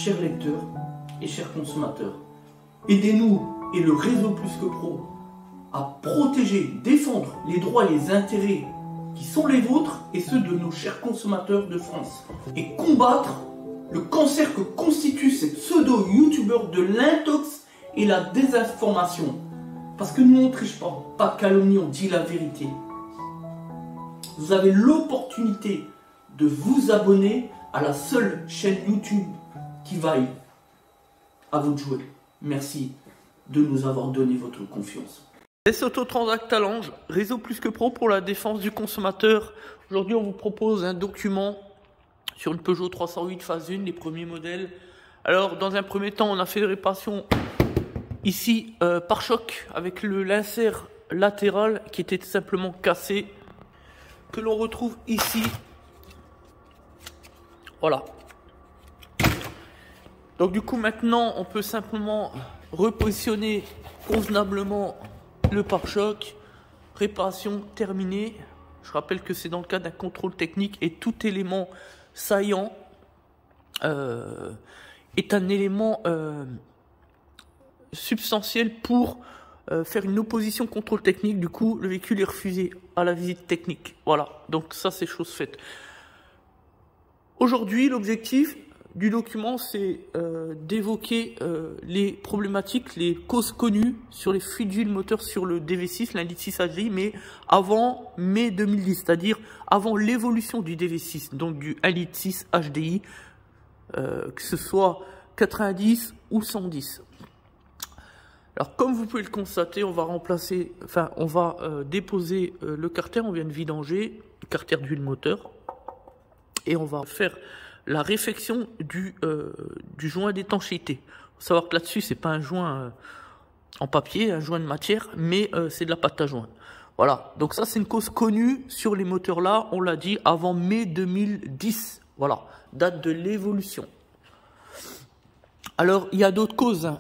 chers lecteurs et chers consommateurs. Aidez-nous et le réseau Plus que Pro à protéger, défendre les droits et les intérêts qui sont les vôtres et ceux de nos chers consommateurs de France. Et combattre le cancer que constituent ces pseudo-youtubeurs de l'intox et la désinformation. Parce que nous on ne triche pas de calomnie, on dit la vérité. Vous avez l'opportunité de vous abonner à la seule chaîne YouTube qui vaille. À vous de jouer. Merci de nous avoir donné votre confiance. Autotransact Talange, réseau Plus que Pro pour la défense du consommateur. Aujourd'hui, on vous propose un document sur une Peugeot 308 phase 1, les premiers modèles. Alors, dans un premier temps, on a fait des réparations ici par choc avec l'insert latéral qui était tout simplement cassé, que l'on retrouve ici. Voilà. Donc du coup maintenant on peut simplement repositionner convenablement le pare-choc. Réparation terminée. Je rappelle que c'est dans le cadre d'un contrôle technique et tout élément saillant est un élément substantiel pour faire une opposition contrôle technique. Du coup le véhicule est refusé à la visite technique. Voilà, donc ça c'est chose faite. Aujourd'hui, l'objectif du document, c'est d'évoquer les problématiques, les causes connues sur les fuites d'huile moteur sur le DV6, l'indice 6 HDI, mais avant mai 2010, c'est-à-dire avant l'évolution du DV6, donc du 1,6 litre HDI, que ce soit 90 ou 110. Alors, comme vous pouvez le constater, on va déposer le carter, on vient de vidanger, le carter d'huile moteur. Et on va faire la réfection du joint d'étanchéité. Il faut savoir que là-dessus, c'est pas un joint en papier, un joint de matière, mais c'est de la pâte à joint. Voilà, donc ça c'est une cause connue sur les moteurs là, on l'a dit, avant mai 2010. Voilà, date de l'évolution. Alors, il y a d'autres causes, hein.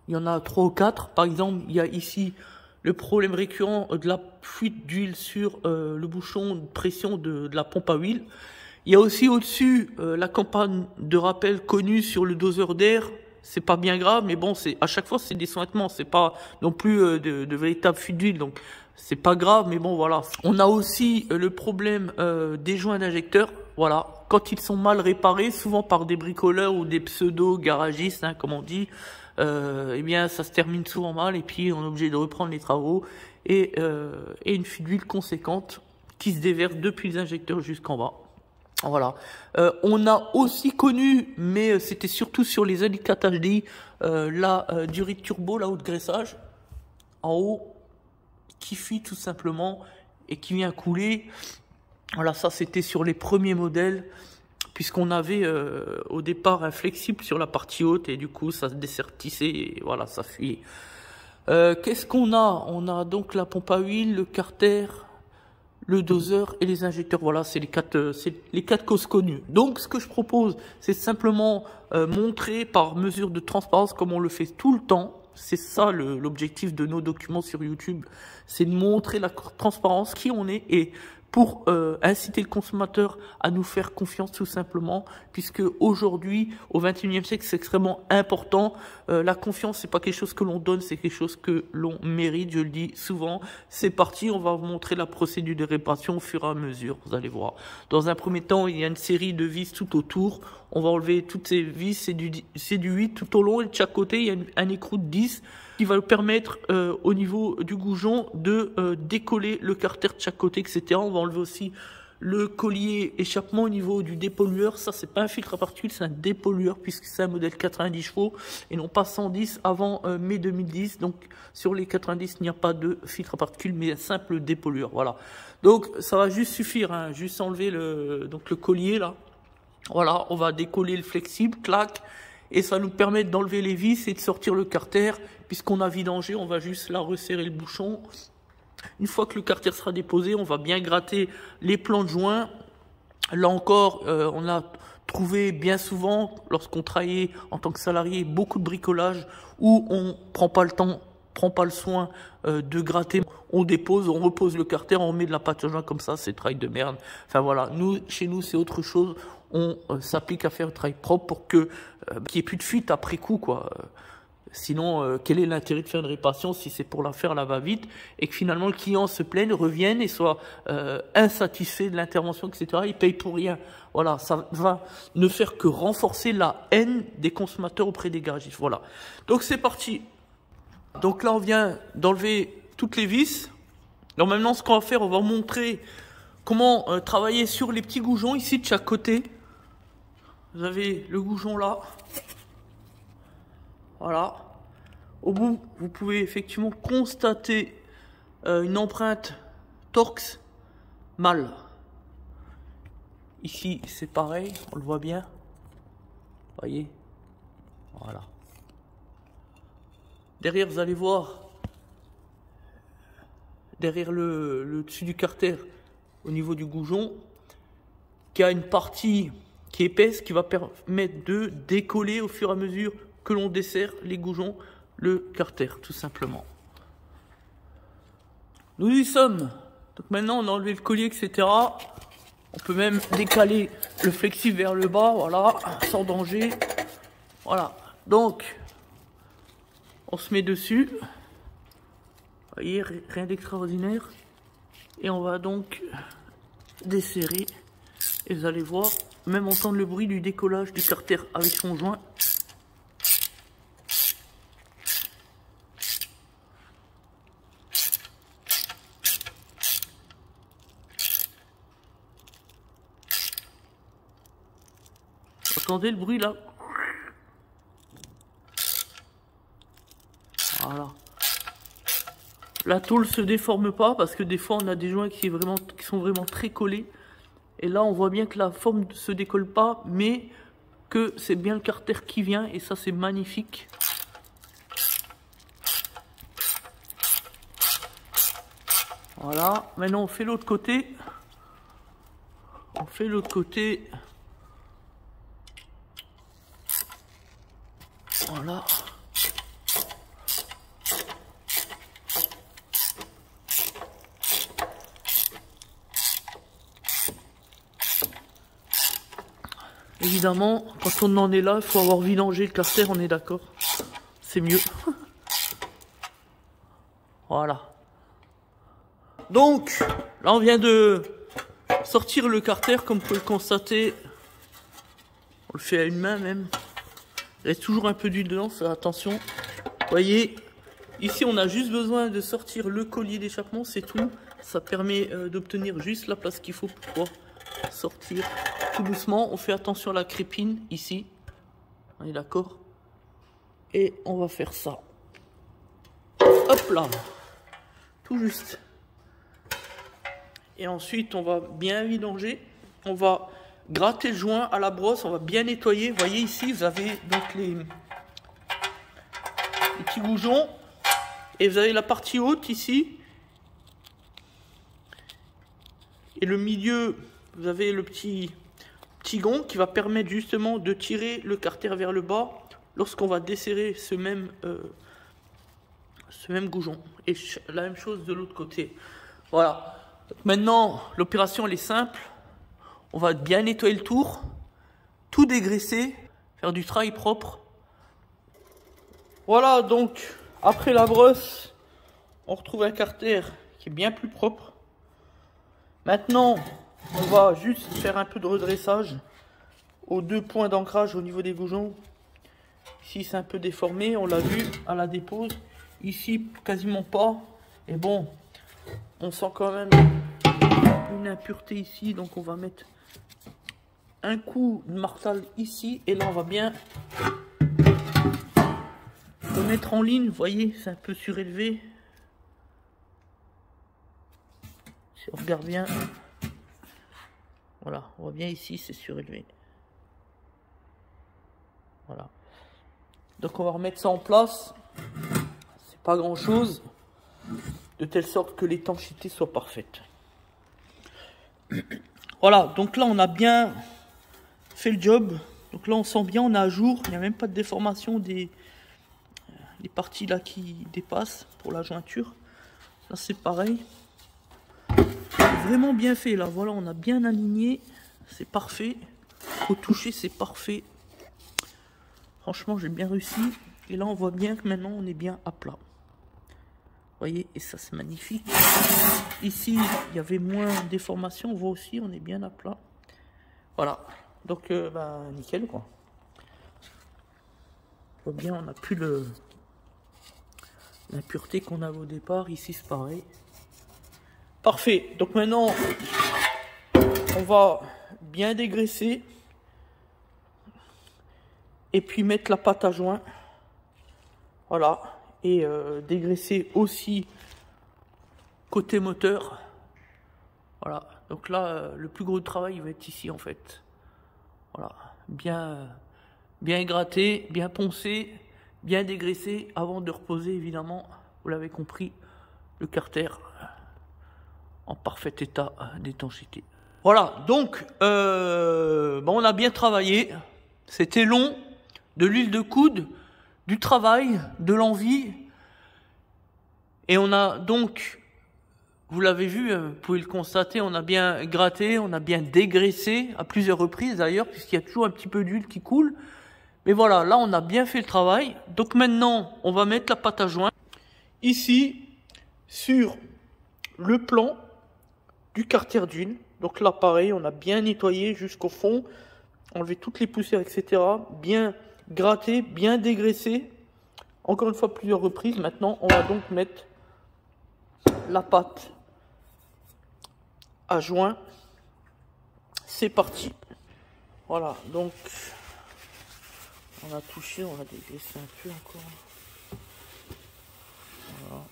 Il y en a 3 ou 4. Par exemple, il y a ici le problème récurrent de la fuite d'huile sur le bouchon de pression de la pompe à huile. Il y a aussi au-dessus la campagne de rappel connue sur le doseur d'air. C'est pas bien grave, mais bon, à chaque fois c'est des sointements, c'est pas non plus de véritables fuites d'huile, donc c'est pas grave, mais bon voilà. On a aussi le problème des joints d'injecteurs, voilà. Quand ils sont mal réparés, souvent par des bricoleurs ou des pseudo-garagistes, hein, comme on dit, eh bien ça se termine souvent mal et puis on est obligé de reprendre les travaux et une fuite d'huile conséquente qui se déverse depuis les injecteurs jusqu'en bas. Voilà. On a aussi connu, mais c'était surtout sur les indicates HDI, la durite turbo, la haute graissage, en haut, qui fuit tout simplement et qui vient couler. Voilà, ça c'était sur les premiers modèles, puisqu'on avait au départ un flexible sur la partie haute et du coup ça se dessertissait et voilà, ça fuyait. Qu'est-ce qu'on a? On a donc la pompe à huile, le carter, le doseur et les injecteurs. Voilà, c'est les quatre causes connues. Donc, ce que je propose, c'est simplement montrer par mesure de transparence, comme on le fait tout le temps. C'est ça l'objectif de nos documents sur YouTube. C'est de montrer la transparence, qui on est, et pour inciter le consommateur à nous faire confiance tout simplement, puisque aujourd'hui, au XXIe siècle, c'est extrêmement important. La confiance, c'est pas quelque chose que l'on donne, c'est quelque chose que l'on mérite, je le dis souvent. C'est parti, on va vous montrer la procédure de réparation au fur et à mesure, vous allez voir. Dans un premier temps, il y a une série de vis tout autour. On va enlever toutes ces vis, c'est du 8 tout au long, et de chaque côté, il y a un écrou de 10 qui va permettre au niveau du goujon de décoller le carter de chaque côté, etc. On va enlever aussi le collier échappement au niveau du dépollueur. Ça, c'est pas un filtre à particules, c'est un dépollueur puisque c'est un modèle 90 chevaux et non pas 110 avant mai 2010. Donc, sur les 90, il n'y a pas de filtre à particules, mais un simple dépollueur. Voilà. Donc, ça va juste suffire, hein, juste enlever le collier là. Voilà, on va décoller le flexible, clac. Et ça nous permet d'enlever les vis et de sortir le carter. Puisqu'on a vidangé, on va juste là resserrer le bouchon. Une fois que le carter sera déposé, on va bien gratter les plans de joint. Là encore, on a trouvé bien souvent, lorsqu'on travaillait en tant que salarié, beaucoup de bricolage où on prend pas le temps, prend pas le soin de gratter. On dépose, on repose le carter, on met de la pâte à joint comme ça, c'est travail de merde. Enfin voilà, chez nous, c'est autre chose. on s'applique à faire le travail propre pour que qu'il n'y ait plus de fuite après coup, quoi. Sinon, quel est l'intérêt de faire une réparation si c'est pour la faire la va-vite et que finalement le client se plaigne, revienne et soit insatisfait de l'intervention, etc. Il paye pour rien. Voilà, ça va ne faire que renforcer la haine des consommateurs auprès des garagistes. Voilà. Donc c'est parti. Donc là, on vient d'enlever toutes les vis. Donc maintenant, ce qu'on va faire, on va vous montrer comment travailler sur les petits goujons ici de chaque côté. Vous avez le goujon là. Voilà. Au bout, vous pouvez effectivement constater une empreinte Torx mâle. Ici, c'est pareil, on le voit bien. Voyez. Voilà. Derrière, vous allez voir, derrière le dessus du carter, au niveau du goujon, qu'il y a une partie qui est épaisse, qui va permettre de décoller au fur et à mesure que l'on dessert les goujons, le carter, tout simplement. Nous y sommes. Donc maintenant, on a enlevé le collier, etc. On peut même décaler le flexi vers le bas, voilà, sans danger. Voilà. Donc, on se met dessus. Vous voyez, rien d'extraordinaire. Et on va donc desserrer. Et vous allez voir, même entendre le bruit du décollage du carter avec son joint. Entendez le bruit là? Voilà. La tôle se déforme pas parce que des fois on a des joints qui sont vraiment très collés. Et là on voit bien que la forme ne se décolle pas, mais que c'est bien le carter qui vient et ça c'est magnifique. Voilà. Maintenant on fait l'autre côté. On fait l'autre côté. Voilà. Évidemment, quand on en est là, il faut avoir vidangé le carter, on est d'accord. C'est mieux. Voilà. Donc, là on vient de sortir le carter, comme vous pouvez le constater. On le fait à une main même. Il reste toujours un peu d'huile dedans, faites attention. Vous voyez, ici on a juste besoin de sortir le collier d'échappement, c'est tout. Ça permet d'obtenir juste la place qu'il faut pour pouvoir sortir tout doucement. On fait attention à la crépine ici. On est d'accord? Et on va faire ça. Hop là. Tout juste. Et ensuite on va bien vidanger. On va gratter le joint à la brosse, on va bien nettoyer. Vous voyez ici, vous avez donc les petits goujons. Et vous avez la partie haute ici. Et le milieu, vous avez le petit gond qui va permettre justement de tirer le carter vers le bas lorsqu'on va desserrer ce même goujon. Et la même chose de l'autre côté. Voilà. Donc maintenant, l'opération elle est simple. On va bien nettoyer le tour, tout dégraisser, faire du travail propre. Voilà, donc après la brosse, on retrouve un carter qui est bien plus propre. Maintenant, on va juste faire un peu de redressage aux deux points d'ancrage au niveau des goujons. Ici, c'est un peu déformé, on l'a vu à la dépose. Ici, quasiment pas. Et bon, on sent quand même une impureté ici, donc on va mettre un coup de marteau ici et là on va bien le mettre en ligne. Vous voyez, c'est un peu surélevé. Si on regarde bien, voilà, on voit bien ici, c'est surélevé. Voilà. Donc on va remettre ça en place. C'est pas grand chose, de telle sorte que l'étanchéité soit parfaite. Voilà, donc là on a bien fait le job. Donc là on sent bien, on est à jour. Il n'y a même pas de déformation des parties là qui dépassent pour la jointure. Là c'est pareil. Vraiment bien fait là. Voilà, on a bien aligné. C'est parfait. Au toucher, c'est parfait. Franchement, j'ai bien réussi. Et là, on voit bien que maintenant, on est bien à plat. Vous voyez, et ça, c'est magnifique. Ici, il y avait moins de déformation. On voit aussi, on est bien à plat. Voilà. Donc, nickel, quoi. On voit bien, on n'a plus l'impureté qu'on avait au départ. Ici, c'est pareil. Parfait. Donc, maintenant, on va bien dégraisser. Et puis mettre la pâte à joint. Voilà. Et dégraisser aussi côté moteur. Voilà. Donc là, le plus gros travail il va être ici en fait. Voilà. Bien gratté, bien poncé, bien dégraissé avant de reposer évidemment. Vous l'avez compris, le carter en parfait état d'étanchéité. Voilà. Donc, on a bien travaillé. C'était long. De l'huile de coude, du travail, de l'envie. Et on a donc, vous l'avez vu, vous pouvez le constater, on a bien gratté, on a bien dégraissé, à plusieurs reprises d'ailleurs, puisqu'il y a toujours un petit peu d'huile qui coule. Mais voilà, là on a bien fait le travail. Donc maintenant, on va mettre la pâte à joint. Ici, sur le plan du carter d'huile. Donc là pareil, on a bien nettoyé jusqu'au fond, enlevé toutes les poussières, etc. Bien gratter, bien dégraisser, encore une fois plusieurs reprises. Maintenant on va donc mettre la pâte à joint. C'est parti. Voilà, donc on a touché, on va dégraisser un peu encore. Voilà,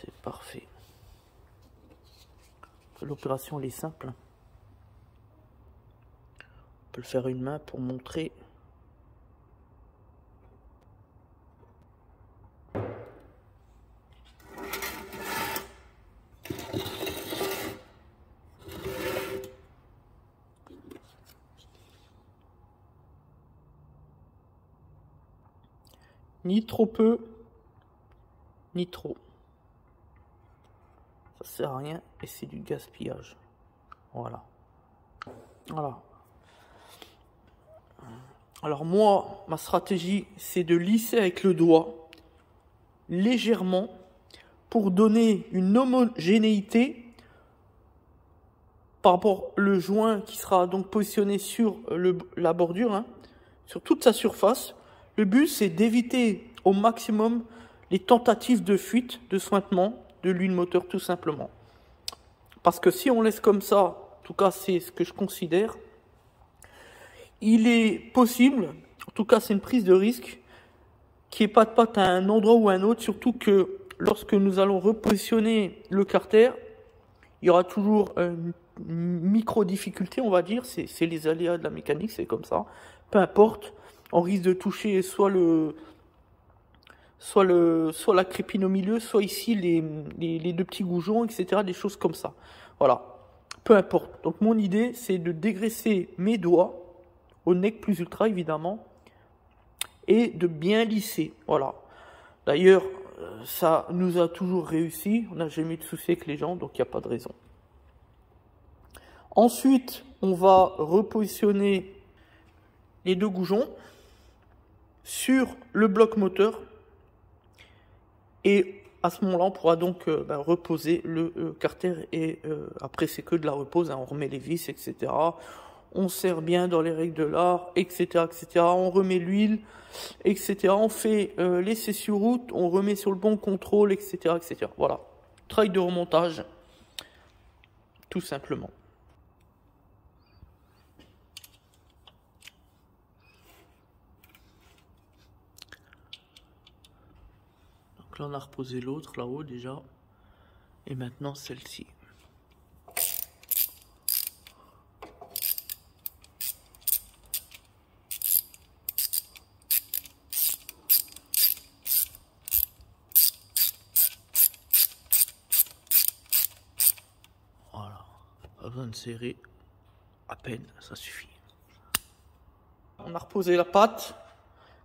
c'est parfait. L'opération elle est simple. On peut le faire une main pour montrer. Ni trop peu, ni trop. Ça sert à rien et c'est du gaspillage. Voilà. Voilà. Alors moi, ma stratégie, c'est de lisser avec le doigt, légèrement, pour donner une homogénéité par rapport au joint qui sera donc positionné sur la bordure, hein, sur toute sa surface. Le but, c'est d'éviter au maximum les tentatives de fuite, de sointement de l'huile moteur, tout simplement. Parce que si on laisse comme ça, en tout cas c'est ce que je considère, il est possible, en tout cas c'est une prise de risque, qu'il n'y ait pas de pâte à un endroit ou à un autre, surtout que lorsque nous allons repositionner le carter, il y aura toujours une micro-difficulté, on va dire, c'est les aléas de la mécanique, c'est comme ça, peu importe, on risque de toucher soit la crépine au milieu, soit ici les deux petits goujons, etc., des choses comme ça. Voilà, peu importe. Donc mon idée, c'est de dégraisser mes doigts, au nec plus ultra évidemment, et de bien lisser. Voilà. D'ailleurs, ça nous a toujours réussi. On n'a jamais eu de souci avec les gens, donc il n'y a pas de raison. Ensuite, on va repositionner les deux goujons sur le bloc moteur. Et à ce moment-là, on pourra donc reposer le carter. Et après, c'est que de la repose. Hein, on remet les vis, etc. On serre bien dans les règles de l'art, etc., etc. On remet l'huile, etc. On fait l'essai sur route, on remet sur le bon contrôle, etc., etc. Voilà. Travail de remontage, tout simplement. Donc là, on a reposé l'autre là-haut déjà. Et maintenant, celle-ci. Pas besoin de serrer, à peine, ça suffit. On a reposé la pâte,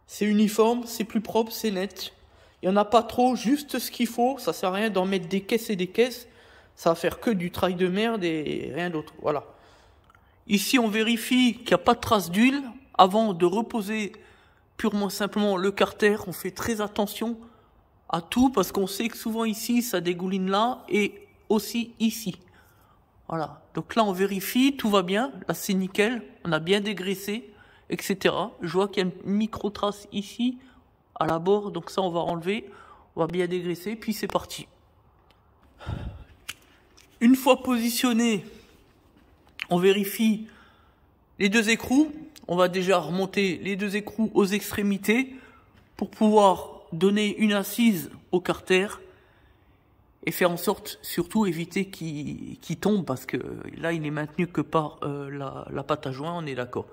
c'est uniforme, c'est plus propre, c'est net. Il n'y en a pas trop, juste ce qu'il faut, ça sert à rien d'en mettre des caisses et des caisses. ça va faire que du travail de merde et rien d'autre. Voilà. Ici, on vérifie qu'il n'y a pas de trace d'huile. Avant de reposer purement simplement le carter, on fait très attention à tout parce qu'on sait que souvent ici, ça dégouline là et aussi ici. Voilà. Donc là, on vérifie, tout va bien. Là, c'est nickel. On a bien dégraissé, etc. Je vois qu'il y a une micro-trace ici, à la bord. Donc ça, on va enlever. On va bien dégraisser. Puis c'est parti. Une fois positionné, on vérifie les deux écrous. On va déjà remonter les deux écrous aux extrémités pour pouvoir donner une assise au carter et faire en sorte, surtout, éviter qu'il tombe parce que là, il est maintenu que par la pâte à joint, on est d'accord.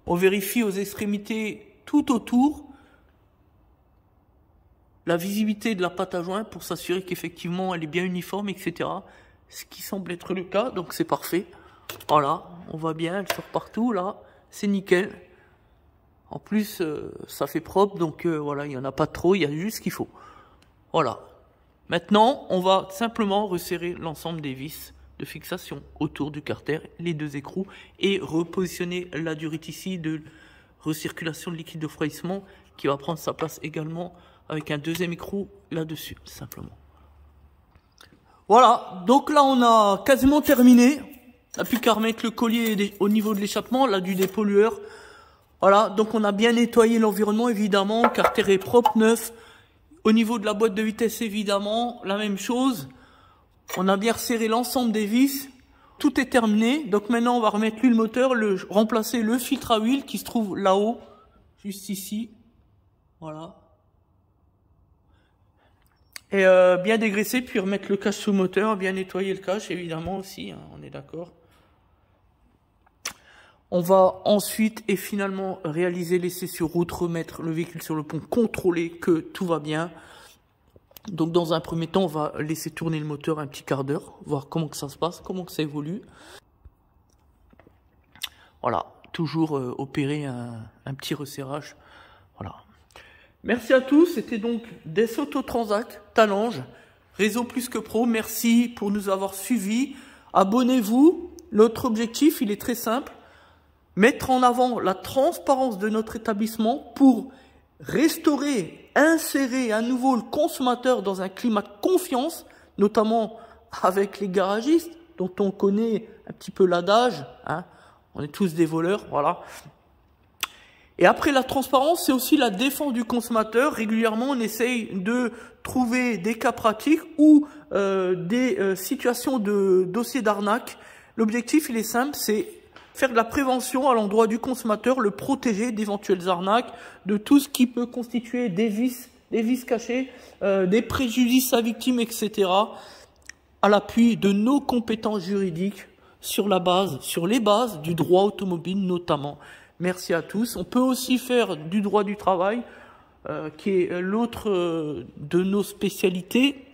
On vérifie aux extrémités tout autour la visibilité de la pâte à joint pour s'assurer qu'effectivement, elle est bien uniforme, etc. Ce qui semble être le cas, donc c'est parfait. Voilà, on voit bien, elle sort partout, là, c'est nickel. En plus, ça fait propre, donc voilà, il n'y en a pas trop, il y a juste ce qu'il faut. Voilà. Maintenant, on va simplement resserrer l'ensemble des vis de fixation autour du carter, les deux écrous, et repositionner la durite ici de recirculation de liquide de refroidissement qui va prendre sa place également avec un deuxième écrou là-dessus, simplement. Voilà, donc là on a quasiment terminé. On n'a plus qu'à remettre le collier au niveau de l'échappement, là du dépollueur. Voilà, donc on a bien nettoyé l'environnement évidemment, le carter est propre, neuf. Au niveau de la boîte de vitesse évidemment, la même chose. On a bien resserré l'ensemble des vis. Tout est terminé, donc maintenant on va remettre l'huile moteur, remplacer le filtre à huile qui se trouve là-haut, juste ici. Voilà. Et bien dégraisser, puis remettre le cache sous moteur, bien nettoyer le cache évidemment aussi, hein, on est d'accord. On va ensuite et finalement réaliser l'essai sur route, remettre le véhicule sur le pont, contrôler que tout va bien. Donc dans un premier temps, on va laisser tourner le moteur un petit quart d'heure, voir comment que ça se passe, comment que ça évolue. Voilà, toujours opérer un petit resserrage. Voilà. Merci à tous, c'était donc des Autotransact, Talange, Réseau Plus que Pro. Merci pour nous avoir suivis. Abonnez-vous. Notre objectif, il est très simple. Mettre en avant la transparence de notre établissement pour restaurer, insérer à nouveau le consommateur dans un climat de confiance, notamment avec les garagistes, dont on connaît un petit peu l'adage, hein. On est tous des voleurs, voilà. Et après la transparence, c'est aussi la défense du consommateur. Régulièrement, on essaye de trouver des cas pratiques ou des situations de dossiers d'arnaque. L'objectif, il est simple, c'est faire de la prévention à l'endroit du consommateur, le protéger d'éventuelles arnaques, de tout ce qui peut constituer des vices cachés, des préjudices à victime, etc. à l'appui de nos compétences juridiques sur les bases du droit automobile notamment. Merci à tous. On peut aussi faire du droit du travail, qui est l'autre de nos spécialités.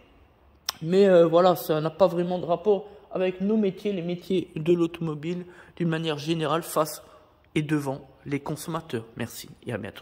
Mais voilà, ça n'a pas vraiment de rapport avec nos métiers, les métiers de l'automobile, d'une manière générale, face et devant les consommateurs. Merci et à bientôt.